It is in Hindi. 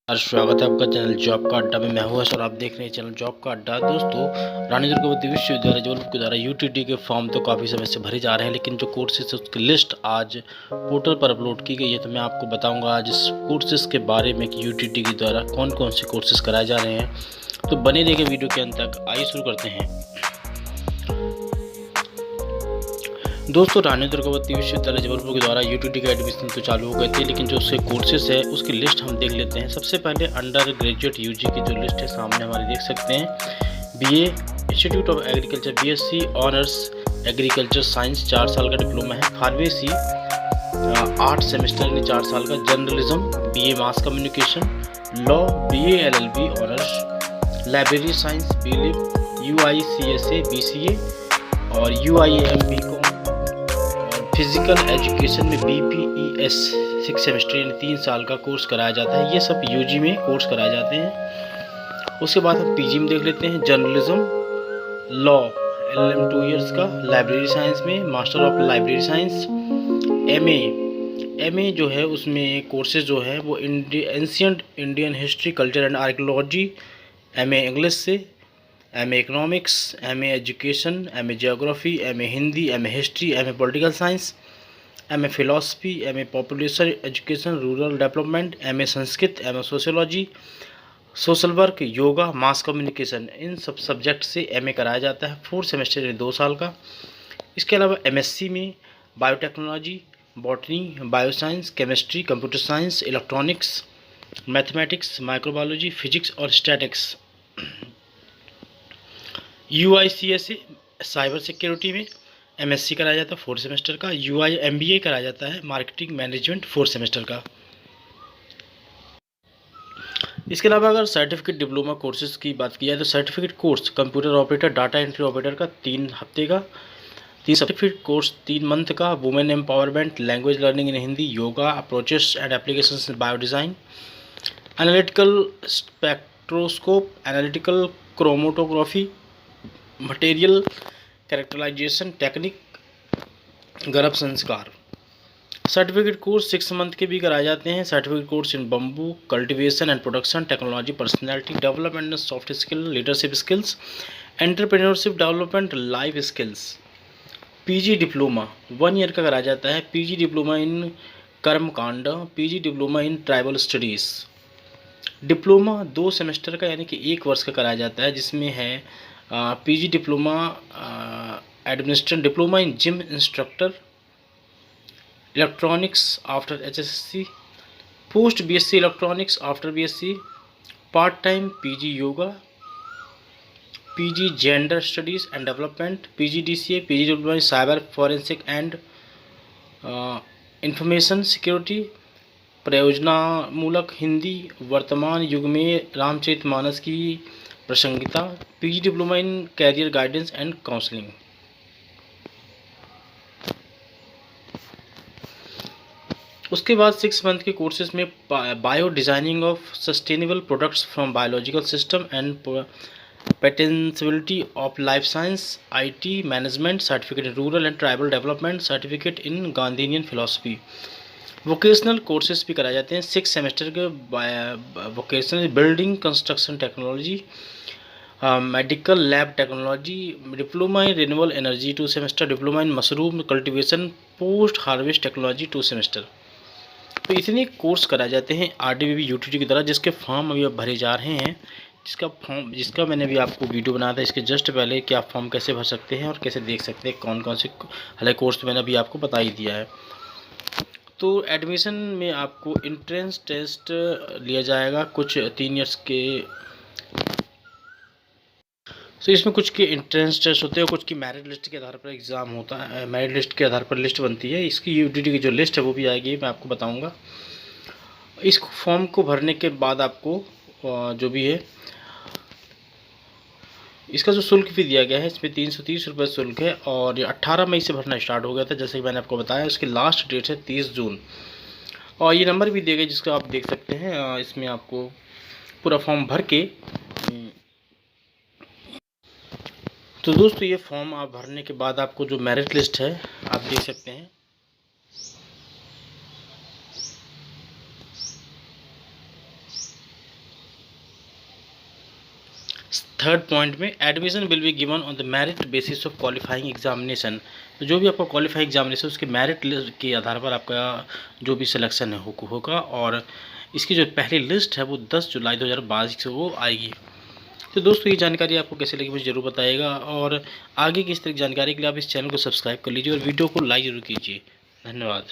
स्वागत है आपका चैनल जॉब का अड्डा में। मैं हूं और आप देख रहे हैं चैनल जॉब का अड्डा। दोस्तों, रानी दुर्गावती विश्वविद्यालय जबलपुर के द्वारा यूटीटी के फॉर्म तो काफ़ी समय से भरे जा रहे हैं, लेकिन जो कोर्सेज है उसकी लिस्ट आज पोर्टल पर अपलोड की गई है। तो मैं आपको बताऊंगा आज इस कोर्सेज के बारे में कि यूटीटी के द्वारा कौन कौन से कोर्सेज कराए जा रहे हैं। तो बने रहिए वीडियो के अंत तक। आइए शुरू करते हैं। दोस्तों, रानी दुर्गावती विश्वविद्यालय जबलपुर के द्वारा यूटीटी का एडमिशन तो चालू हो गए थे, लेकिन जो उसके कोर्सेज है उसकी लिस्ट हम देख लेते हैं। सबसे पहले अंडर ग्रेजुएट यूजी की जो लिस्ट है सामने हमारे देख सकते हैं। BA institute of agriculture, BSc honours agriculture science 4 साल का डिप्लोमा है। फार्मेसी 8 सेमेस्टर यानी 4 साल का। Journalism BA mass communication. Law BA LLB honours. Library science BLib UICSA BCA और यूआईएम बीकॉम। फिजिकल एजुकेशन में बीपीईएस 6 सेमेस्टर यानी 3 साल का कोर्स कराया जाता है। ये सब यूजी में कोर्स कराए जाते हैं। उसके बाद हम पीजी में देख लेते हैं। जर्नलिज्म लॉ एलएलएम 2 इयर्स का। लाइब्रेरी साइंस में master of library science. MA जो है उसमें कोर्सेज जो है वो ancient Indian history culture and archaeology. MA English से। MA economics, MA education, MA geography, MA Hindi, MA history, MA political science, MA philosophy, MA population education rural development, MA Sanskrit, MA sociology, social work, yoga, mass communication. इन सब सब्जेक्ट से एमए कराया जाता है। 4 सेमेस्टर यानी 2 साल का। इसके अलावा एमएससी में biotechnology, botany, bioscience, chemistry, computer science, electronics, mathematics, microbiology, physics और स्टैटिक्स। यूआईसीएसए साइबर सिक्योरिटी में एमएससी कराया जाता है 4 सेमेस्टर का। एमबीए कराया जाता है मार्केटिंग मैनेजमेंट 4 सेमेस्टर का। इसके अलावा अगर सर्टिफिकेट डिप्लोमा कोर्सेज की बात की जाए तो certificate course computer operator, data entry operator का 3 हफ्ते का। 3 सर्टिफिकेट कोर्स 3 मंथ का। Women empowerment, language learning in Hindi, yoga, approaches and applications in bio design, analytical spectroscope, analytical chromatography, material characterisation technique, गर्भ संस्कार। सर्टिफिकेट कोर्स 6 मंथ के भी कराए जाते हैं। Certificate course in bamboo cultivation and production technology, personality development, soft skill, leadership skills, entrepreneurship development, life skills. PG diploma 1 year का कराया जाता है। पीजी डिप्लोमा इन कर्मकांड, PG diploma in tribal studies. Diploma 2 semester का यानी कि 1 वर्ष का कराया जाता है, जिसमें है PG diploma administration, diploma in gym instructor, electronics after HSC, post BSc electronics after BSc, part time PG yoga, PG gender studies and development, PG DCA, PG diploma in cyber forensic and information security, प्रयोजनामूलक हिंदी, वर्तमान युग में रामचरितमानस की प्रासंगिकता, PG diploma in career guidance and counselling. उसके बाद 6 मंथ के कोर्सेज में bio designing of sustainable products from biological system and पेटेंसिबिलिटी of life science, IT management, certificate in rural and tribal development, certificate in Gandhian philosophy. Vocational courses भी कराए जाते हैं 6 सेमेस्टर के। Vocational building construction technology, medical lab technology, diploma in renewable energy 2 semester, diploma in mushroom cultivation, post harvest technology 2 semester. तो इतने कोर्स कराए जाते हैं आरडीबीबी यूटीटी की तरह, जिसके फॉर्म अभी अब भरे जा रहे हैं। जिसका मैंने भी आपको वीडियो बनाया था इसके जस्ट पहले कि आप फॉर्म कैसे भर सकते हैं और कैसे देख सकते हैं कौन कौन से हले कोर्स मैंने अभी आपको बता ही दिया है। तो एडमिशन में आपको एंट्रेंस टेस्ट लिया जाएगा कुछ 3 इयर्स के। तो इसमें कुछ के एंट्रेंस टेस्ट होते हैं, कुछ की मेरिट लिस्ट के आधार पर एग्ज़ाम होता है। मेरिट लिस्ट के आधार पर लिस्ट बनती है। इसकी यूटीटी की जो लिस्ट है वो भी आएगी, मैं आपको बताऊंगा। इस फॉर्म को भरने के बाद आपको जो भी है इसका जो शुल्क भी दिया गया है, इसमें 330 रुपये शुल्क है और ये 18 मई से भरना स्टार्ट हो गया था, जैसे कि मैंने आपको बताया। इसकी लास्ट डेट है 30 जून और ये नंबर भी दिए गए जिसका आप देख सकते हैं। इसमें आपको पूरा फॉर्म भर के तो दोस्तों ये फॉर्म आप भरने के बाद आपको जो मेरिट लिस्ट है आप देख सकते हैं। थर्ड पॉइंट में admission will be given on the merit basis of qualifying examination. तो जो भी आपका क्वालिफाइंग एग्जामिनेशन उसके मेरिट के आधार पर आपका जो भी सिलेक्शन है होगा, और इसकी जो पहली लिस्ट है वो 10 जुलाई 2022 से वो आएगी। तो दोस्तों ये जानकारी आपको कैसे लगी मुझे ज़रूर बताइएगा, और आगे की इस तरह की जानकारी के लिए आप इस चैनल को सब्सक्राइब कर लीजिए और वीडियो को लाइक ज़रूर कीजिए। धन्यवाद।